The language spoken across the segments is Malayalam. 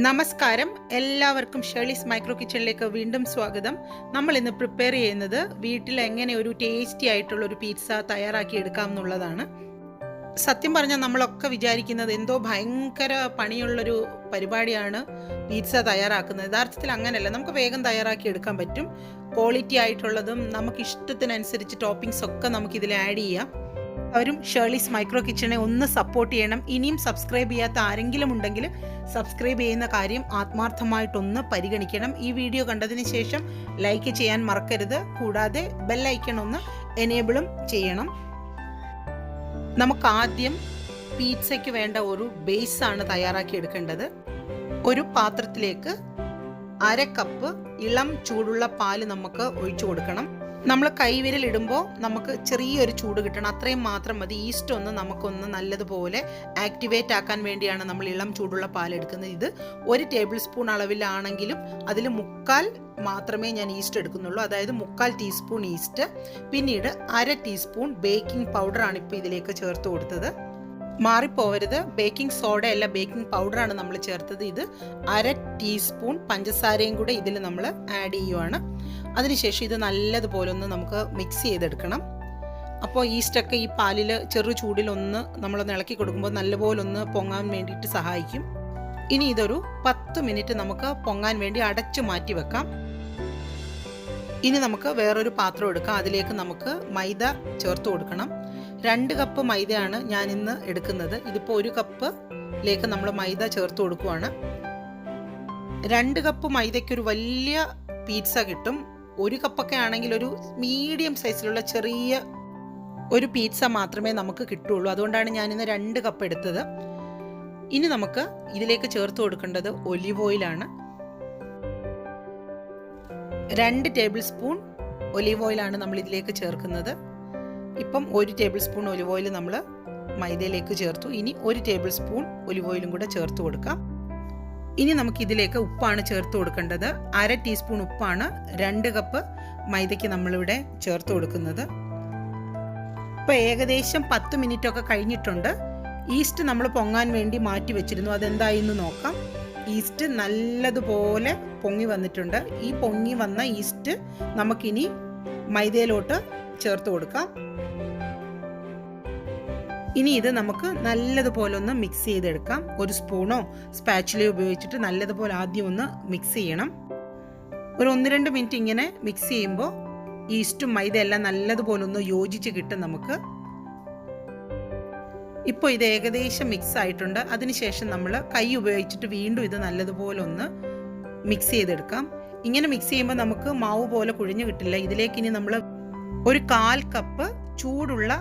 നമസ്കാരം, എല്ലാവർക്കും ഷെർലീസ് മൈക്രോ കിച്ചണിലേക്ക് വീണ്ടും സ്വാഗതം. നമ്മൾ ഇന്ന് പ്രിപ്പയർ ചെയ്യുന്നത് വീട്ടിൽ എങ്ങനെ ഒരു ടേസ്റ്റി ആയിട്ടുള്ള ഒരു പിസ്സ തയ്യാറാക്കി എടുക്കാം എന്നുള്ളതാണ്. സത്യം പറഞ്ഞാൽ നമ്മളൊക്കെ വിചാരിക്കുന്നത് എന്തോ ഭയങ്കര പണിയുള്ളൊരു പരിപാടിയാണ് പിസ്സ തയ്യാറാക്കുന്നത്. യഥാർത്ഥത്തിൽ അങ്ങനെയല്ല, നമുക്ക് വേഗം തയ്യാറാക്കി എടുക്കാൻ പറ്റും. ക്വാളിറ്റി ആയിട്ടുള്ളതും നമുക്ക് ഇഷ്ടത്തിനനുസരിച്ച് ടോപ്പിംഗ്സ് ഒക്കെ നമുക്കിതിൽ ആഡ് ചെയ്യാം. അവരും ഷെർലീസ് മൈക്രോ കിച്ചണെ ഒന്ന് സപ്പോർട്ട് ചെയ്യണം. ഇനിയും സബ്സ്ക്രൈബ് ചെയ്യാത്ത ആരെങ്കിലും ഉണ്ടെങ്കിൽ സബ്സ്ക്രൈബ് ചെയ്യുന്ന കാര്യം ആത്മാർത്ഥമായിട്ടൊന്ന് പരിഗണിക്കണം. ഈ വീഡിയോ കണ്ടതിന് ശേഷം ലൈക്ക് ചെയ്യാൻ മറക്കരുത്. കൂടാതെ ബെൽ ഐക്കൺ ഒന്ന് എനേബിളും ചെയ്യണം. നമുക്ക് ആദ്യം പിസ്സയ്ക്ക് വേണ്ട ഒരു ബേസാണ് തയ്യാറാക്കി എടുക്കേണ്ടത്. ഒരു പാത്രത്തിലേക്ക് 1/2 കപ്പ് ഇളം ചൂടുള്ള പാല് നമുക്ക് ഒഴിച്ചു കൊടുക്കണം. നമ്മൾ കൈവിരലിടുമ്പോൾ നമുക്ക് ചെറിയൊരു ചൂട് കിട്ടണം, അത്രയും മാത്രം മതി. ഈസ്റ്റ് ഒന്ന് നമുക്കൊന്ന് നല്ലതുപോലെ ആക്ടിവേറ്റ് ആക്കാൻ വേണ്ടിയാണ് നമ്മൾ ഇളം ചൂടുള്ള പാലെടുക്കുന്നത്. ഇത് 1 ടേബിൾ സ്പൂൺ അളവിലാണെങ്കിലും അതിൽ 1/4 മാത്രമേ ഞാൻ ഈസ്റ്റ് എടുക്കുന്നുള്ളൂ, അതായത് 1/4 ടീസ്പൂൺ ഈസ്റ്റ്. പിന്നീട് 1/2 ടീസ്പൂൺ ബേക്കിംഗ് പൗഡറാണ് ഇപ്പോൾ ഇതിലേക്ക് ചേർത്ത് കൊടുത്തത്. മാറിപ്പോവരുത്, ബേക്കിംഗ് സോഡ അല്ല, ബേക്കിംഗ് പൗഡറാണ് നമ്മൾ ചേർത്തത്. ഇത് 1/2 ടീസ്പൂൺ പഞ്ചസാരയും കൂടെ ഇതിൽ നമ്മൾ ആഡ് ചെയ്യുവാണ്. അതിനുശേഷം ഇത് നല്ലതുപോലെ ഒന്ന് നമുക്ക് മിക്സ് ചെയ്തെടുക്കണം. അപ്പോൾ ഈസ്റ്റൊക്കെ ഈ പാലിൽ ചെറു ചൂടിലൊന്ന് നമ്മളൊന്ന് ഇളക്കി കൊടുക്കുമ്പോൾ നല്ലപോലെ ഒന്ന് പൊങ്ങാൻ വേണ്ടിയിട്ട് സഹായിക്കും. ഇനി ഇതൊരു 10 മിനിറ്റ് നമുക്ക് പൊങ്ങാൻ വേണ്ടി അടച്ചു മാറ്റി വെക്കാം. ഇനി നമുക്ക് വേറൊരു പാത്രം എടുക്കാം. അതിലേക്ക് നമുക്ക് മൈദ ചേർത്ത് കൊടുക്കണം. 2 കപ്പ് മൈദയാണ് ഞാൻ ഇന്ന് എടുക്കുന്നത്. ഇതിപ്പോൾ 1 കപ്പിലേക്ക് നമ്മൾ മൈദ ചേർത്ത് കൊടുക്കുവാണ്. 2 കപ്പ് മൈദയ്ക്കൊരു വലിയ പിസ്സ കിട്ടും. 1 കപ്പൊക്കെ ആണെങ്കിൽ ഒരു മീഡിയം സൈസിലുള്ള ചെറിയ ഒരു പിസ്സ മാത്രമേ നമുക്ക് കിട്ടുള്ളൂ. അതുകൊണ്ടാണ് ഞാനിന്ന് 2 കപ്പ് എടുത്തത്. ഇനി നമുക്ക് ഇതിലേക്ക് ചേർത്ത് കൊടുക്കേണ്ടത് ഒലിവ് ഓയിലാണ്. 2 ടേബിൾ സ്പൂൺ ഒലിവ് ഓയിലാണ് നമ്മൾ ഇതിലേക്ക് ചേർക്കുന്നത്. ഇപ്പം 1 ടേബിൾ സ്പൂൺ ഒലിവ് ഓയിൽ നമ്മൾ മൈദയിലേക്ക് ചേർത്തു. ഇനി 1 ടേബിൾ സ്പൂൺ ഒലിവ് ഓയിലും കൂടെ ചേർത്ത് കൊടുക്കാം. ഇനി നമുക്കിതിലേക്ക് ഉപ്പാണ് ചേർത്ത് കൊടുക്കേണ്ടത്. 1/2 ടീസ്പൂൺ ഉപ്പാണ് 2 കപ്പ് മൈദയ്ക്ക് നമ്മളിവിടെ ചേർത്ത് കൊടുക്കുന്നത്. ഇപ്പോൾ ഏകദേശം 10 മിനിറ്റ് ഒക്കെ കഴിഞ്ഞിട്ടുണ്ട്. ഈസ്റ്റ് നമ്മൾ പൊങ്ങാൻ വേണ്ടി മാറ്റി വെച്ചിരുന്നു, അതെന്തായി എന്ന് നോക്കാം. ഈസ്റ്റ് നല്ലതുപോലെ പൊങ്ങി വന്നിട്ടുണ്ട്. ഈ പൊങ്ങി വന്ന ഈസ്റ്റ് നമുക്കിനി മൈദയിലോട്ട് ചേർത്ത് കൊടുക്കാം. ഇനി ഇത് നമുക്ക് നല്ലതുപോലെ ഒന്ന് മിക്സ് ചെയ്തെടുക്കാം. ഒരു സ്പൂണോ സ്പാച്ചുലയോ ഉപയോഗിച്ചിട്ട് നല്ലതുപോലെ ആദ്യം ഒന്ന് മിക്സ് ചെയ്യണം. ഒരു 1-2 മിനിറ്റ് ഇങ്ങനെ മിക്സ് ചെയ്യുമ്പോൾ ഈസ്റ്റും മൈദ എല്ലാം നല്ലതുപോലെ ഒന്ന് യോജിച്ച് കിട്ടും നമുക്ക്. ഇപ്പോൾ ഇത് ഏകദേശം മിക്സ് ആയിട്ടുണ്ട്. അതിനുശേഷം നമ്മൾ കൈ ഉപയോഗിച്ചിട്ട് വീണ്ടും ഇത് നല്ലതുപോലെ ഒന്ന് മിക്സ് ചെയ്തെടുക്കാം. ഇങ്ങനെ മിക്സ് ചെയ്യുമ്പോൾ നമുക്ക് മാവ് പോലെ കുഴിഞ്ഞു കിട്ടില്ല. ഇതിലേക്ക് ഇനി നമ്മൾ ഒരു 1/4 കപ്പ് ചൂടുള്ള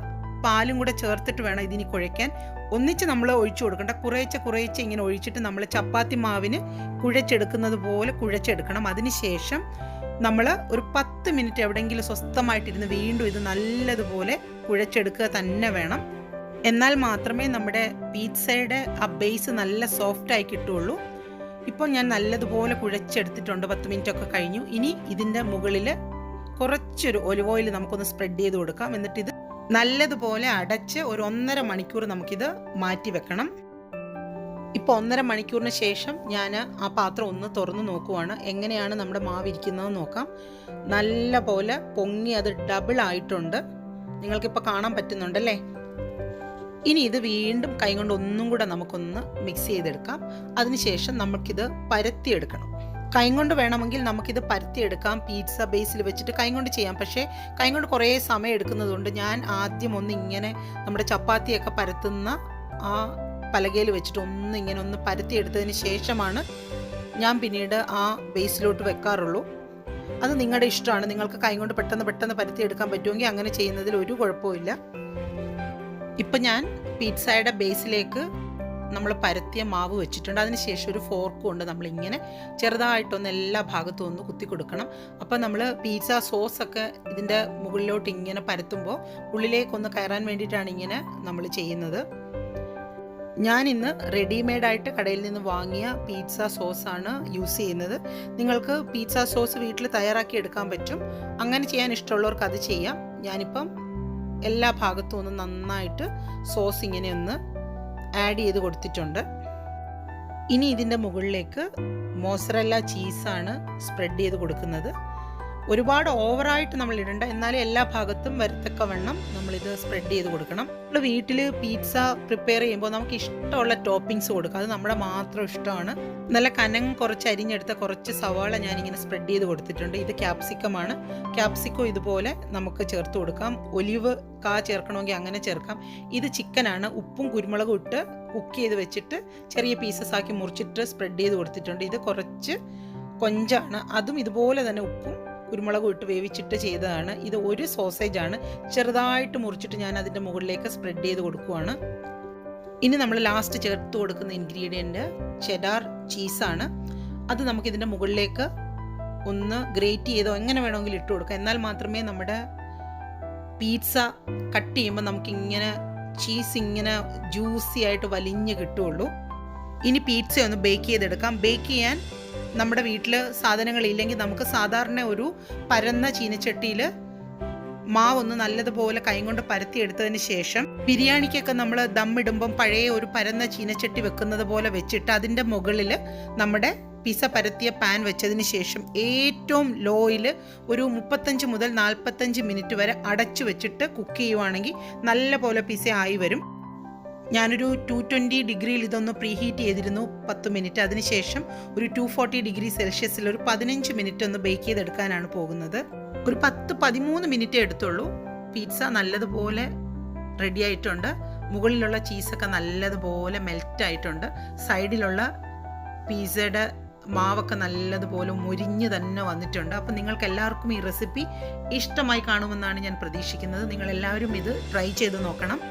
പാലും കൂടെ ചേർത്തിട്ട് വേണം ഇതിനി കുഴയ്ക്കാൻ. ഒന്നിച്ച് നമ്മൾ ഒഴിച്ചു കൊടുക്കണ്ട, കുറേശ്ശെ ഇങ്ങനെ ഒഴിച്ചിട്ട് നമ്മൾ ചപ്പാത്തി മാവിന് കുഴച്ചെടുക്കുന്നത് പോലെ കുഴച്ചെടുക്കണം. അതിനുശേഷം നമ്മൾ ഒരു 10 മിനിറ്റ് എവിടെയെങ്കിലും സ്വസ്ഥമായിട്ടിരുന്ന് വീണ്ടും ഇത് നല്ലതുപോലെ കുഴച്ചെടുക്കുക തന്നെ വേണം. എന്നാൽ മാത്രമേ നമ്മുടെ പിസ്സയുടെ ആ ബേസ് നല്ല സോഫ്റ്റായി കിട്ടുള്ളൂ. ഇപ്പോൾ ഞാൻ നല്ലതുപോലെ കുഴച്ചെടുത്തിട്ടുണ്ട്. 10 മിനിറ്റ് ഒക്കെ കഴിഞ്ഞു. ഇനി ഇതിൻ്റെ മുകളിൽ കുറച്ചൊരു ഒലിവ് ഓയിൽ നമുക്കൊന്ന് സ്പ്രെഡ് ചെയ്ത് കൊടുക്കാം. എന്നിട്ട് ഇത് നല്ലതുപോലെ അടച്ച് ഒരു 1.5 മണിക്കൂർ നമുക്കിത് മാറ്റി വെക്കണം. ഇപ്പോൾ 1.5 മണിക്കൂറിന് ശേഷം ഞാൻ ആ പാത്രം ഒന്ന് തുറന്ന് നോക്കുവാണ്. എങ്ങനെയാണ് നമ്മുടെ മാവ് ഇരിക്കുന്നതെന്ന് നോക്കാം. നല്ല പോലെ പൊങ്ങി അത് ഡബിൾ ആയിട്ടുണ്ട്. നിങ്ങൾക്കിപ്പോൾ കാണാൻ പറ്റുന്നുണ്ടല്ലേ. ഇനി ഇത് വീണ്ടും കൈകൊണ്ട് ഒന്നും കൂടെ നമുക്കൊന്ന് മിക്സ് ചെയ്തെടുക്കാം. അതിനുശേഷം നമുക്കിത് പരത്തിയെടുക്കണം. കൈകൊണ്ട് വേണമെങ്കിൽ നമുക്കിത് പരത്തിയെടുക്കാം. പിസ്സ ബേസിൽ വെച്ചിട്ട് കൈകൊണ്ട് ചെയ്യാം. പക്ഷേ കൈകൊണ്ട് കുറേ സമയം എടുക്കുന്നതുകൊണ്ട് ഞാൻ ആദ്യം ഒന്ന് ഇങ്ങനെ നമ്മുടെ ചപ്പാത്തിയൊക്കെ പരത്തുന്ന ആ പലകയിൽ വെച്ചിട്ട് ഇങ്ങനെ ഒന്ന് പരത്തിയെടുത്തതിന് ശേഷമാണ് ഞാൻ പിന്നീട് ആ ബേസിലോട്ട് വെക്കാറുള്ളൂ. അത് നിങ്ങളുടെ ഇഷ്ടമാണ്. നിങ്ങൾക്ക് കൈകൊണ്ട് പെട്ടെന്ന് പരത്തിയെടുക്കാൻ പറ്റുമെങ്കിൽ അങ്ങനെ ചെയ്യുന്നതിൽ ഒരു കുഴപ്പമില്ല. ഇപ്പം ഞാൻ പിസ്സയുടെ ബേസിലേക്ക് നമ്മൾ പരത്തിയ മാവ് വെച്ചിട്ടുണ്ട്. അതിനുശേഷം ഒരു ഫോർക്ക് കൊണ്ട് നമ്മളിങ്ങനെ ചെറുതായിട്ടൊന്ന് എല്ലാ ഭാഗത്തും ഒന്ന് കുത്തി കൊടുക്കണം. അപ്പം നമ്മൾ പിസ്സ സോസൊക്കെ ഇതിൻ്റെ മുകളിലോട്ട് ഇങ്ങനെ പരത്തുമ്പോൾ ഉള്ളിലേക്കൊന്ന് കയറാൻ വേണ്ടിയിട്ടാണ് ഇങ്ങനെ നമ്മൾ ചെയ്യുന്നത്. ഞാനിന്ന് റെഡിമെയ്ഡായിട്ട് കടയിൽ നിന്ന് വാങ്ങിയ പിസ്സ സോസാണ് യൂസ് ചെയ്യുന്നത്. നിങ്ങൾക്ക് പിസ്സ സോസ് വീട്ടിൽ തയ്യാറാക്കി എടുക്കാൻ പറ്റും. അങ്ങനെ ചെയ്യാൻ ഇഷ്ടമുള്ളവർക്ക് അത് ചെയ്യാം. ഞാനിപ്പം എല്ലാ ഭാഗത്തും ഒന്ന് നന്നായിട്ട് സോസ് ഇങ്ങനെ ഒന്ന് ആഡ് ചെയ്ത് കൊടുത്തിട്ടുണ്ട്. ഇനി ഇതിൻ്റെ മുകളിലേക്ക് മോസറല്ല ചീസാണ് സ്പ്രെഡ് ചെയ്ത് കൊടുക്കുന്നത്. ഒരുപാട് ഓവറായിട്ട് നമ്മൾ ഇടണ്ട, എന്നാലും എല്ലാ ഭാഗത്തും വരത്തക്കവണ്ണം നമ്മളിത് സ്പ്രെഡ് ചെയ്ത് കൊടുക്കണം. നമ്മൾ വീട്ടിൽ പിസ്സ പ്രിപ്പയർ ചെയ്യുമ്പോൾ നമുക്ക് ഇഷ്ടമുള്ള ടോപ്പിങ്സ് കൊടുക്കാം, അത് നമ്മുടെ മാത്രം ഇഷ്ടമാണ്. നല്ല കനം കുറച്ച് അരിഞ്ഞെടുത്ത കുറച്ച് സവാള ഞാനിങ്ങനെ സ്പ്രെഡ് ചെയ്ത് കൊടുത്തിട്ടുണ്ട്. ഇത് ക്യാപ്സിക്കമാണ്. ക്യാപ്സിക്കം ഇതുപോലെ നമുക്ക് ചേർത്ത് കൊടുക്കാം. ഒലിവ് ചേർക്കണമെങ്കിൽ അങ്ങനെ ചേർക്കാം. ഇത് ചിക്കനാണ്. ഉപ്പും കുരുമുളകും ഇട്ട് കുക്ക് ചെയ്ത് വെച്ചിട്ട് ചെറിയ പീസസ് ആക്കി മുറിച്ചിട്ട് സ്പ്രെഡ് ചെയ്ത് കൊടുത്തിട്ടുണ്ട്. ഇത് കുറച്ച് കൊഞ്ചാണ്, അതും ഇതുപോലെ തന്നെ ഉപ്പും കുരുമുളകും ഇട്ട് വേവിച്ചിട്ട് ചെയ്തതാണ്. ഇത് ഒരു സോസേജാണ്, ചെറുതായിട്ട് മുറിച്ചിട്ട് ഞാൻ അതിൻ്റെ മുകളിലേക്ക് സ്പ്രെഡ് ചെയ്ത് കൊടുക്കുവാണ്. ഇനി നമ്മൾ ലാസ്റ്റ് ചേർത്ത് കൊടുക്കുന്ന ഇൻഗ്രീഡിയൻറ്റ് ചെഡാർ ചീസാണ്. അത് നമുക്കിതിൻ്റെ മുകളിലേക്ക് ഒന്ന് ഗ്രേറ്റ് ചെയ്തോ എങ്ങനെ വേണമെങ്കിലും ഇട്ട് കൊടുക്കാം. എന്നാൽ മാത്രമേ നമ്മുടെ പിസ്സ കട്ട് ചെയ്യുമ്പോൾ നമുക്കിങ്ങനെ ചീസ് ഇങ്ങനെ ജ്യൂസി ആയിട്ട് വലിഞ്ഞ് കിട്ടുള്ളൂ. ഇനി പിസ്സ ഒന്ന് ബേക്ക് ചെയ്തെടുക്കാം. ബേക്ക് ചെയ്യാൻ നമ്മുടെ വീട്ടിൽ സാധനങ്ങളില്ലെങ്കിൽ നമുക്ക് സാധാരണ ഒരു പരന്ന ചീനച്ചട്ടിയിൽ മാവൊന്ന് നല്ലതുപോലെ കൈകൊണ്ട് പരത്തിയെടുത്തതിന് ശേഷം ബിരിയാണിക്കൊക്കെ നമ്മൾ ദമ്മിടുമ്പം പഴയ ഒരു പരന്ന ചീനച്ചട്ടി വെക്കുന്നത് പോലെ വെച്ചിട്ട് അതിൻ്റെ മുകളിൽ നമ്മുടെ പിസ്സ പരത്തിയ പാൻ വെച്ചതിന് ശേഷം ഏറ്റവും ലോയിൽ ഒരു 35 മുതൽ 45 മിനിറ്റ് വരെ അടച്ചു വെച്ചിട്ട് കുക്ക് ചെയ്യുവാണെങ്കിൽ നല്ല പോലെ പിസ്സ ആയി വരും. ഞാനൊരു 220 ഡിഗ്രിയിൽ ഇതൊന്ന് പ്രീഹീറ്റ് ചെയ്തിരുന്നു 10 മിനിറ്റ്. അതിനുശേഷം ഒരു 240 ഡിഗ്രി സെൽഷ്യസിൽ ഒരു 15 മിനിറ്റ് ഒന്ന് ബേക്ക് ചെയ്തെടുക്കാനാണ് പോകുന്നത്. ഒരു 10-13 മിനിറ്റ് എടുത്തുള്ളൂ. പിസ്സ നല്ലതുപോലെ റെഡി ആയിട്ടുണ്ട്. മുകളിലുള്ള ചീസൊക്കെ നല്ലതുപോലെ മെൽറ്റ് ആയിട്ടുണ്ട്. സൈഡിലുള്ള പിസ്സയുടെ മാവൊക്കെ നല്ലതുപോലെ മുരിഞ്ഞ് തന്നെ വന്നിട്ടുണ്ട്. അപ്പം നിങ്ങൾക്ക് എല്ലാവർക്കും ഈ റെസിപ്പി ഇഷ്ടമായി കാണുമെന്നാണ് ഞാൻ പ്രതീക്ഷിക്കുന്നത്. നിങ്ങളെല്ലാവരും ഇത് ട്രൈ ചെയ്ത് നോക്കണം.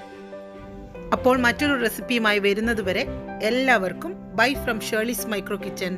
അപ്പോൾ മറ്റൊരു റെസിപ്പിയുമായി വരുന്നത് വരെ എല്ലാവർക്കും bye from Shirley's micro kitchen.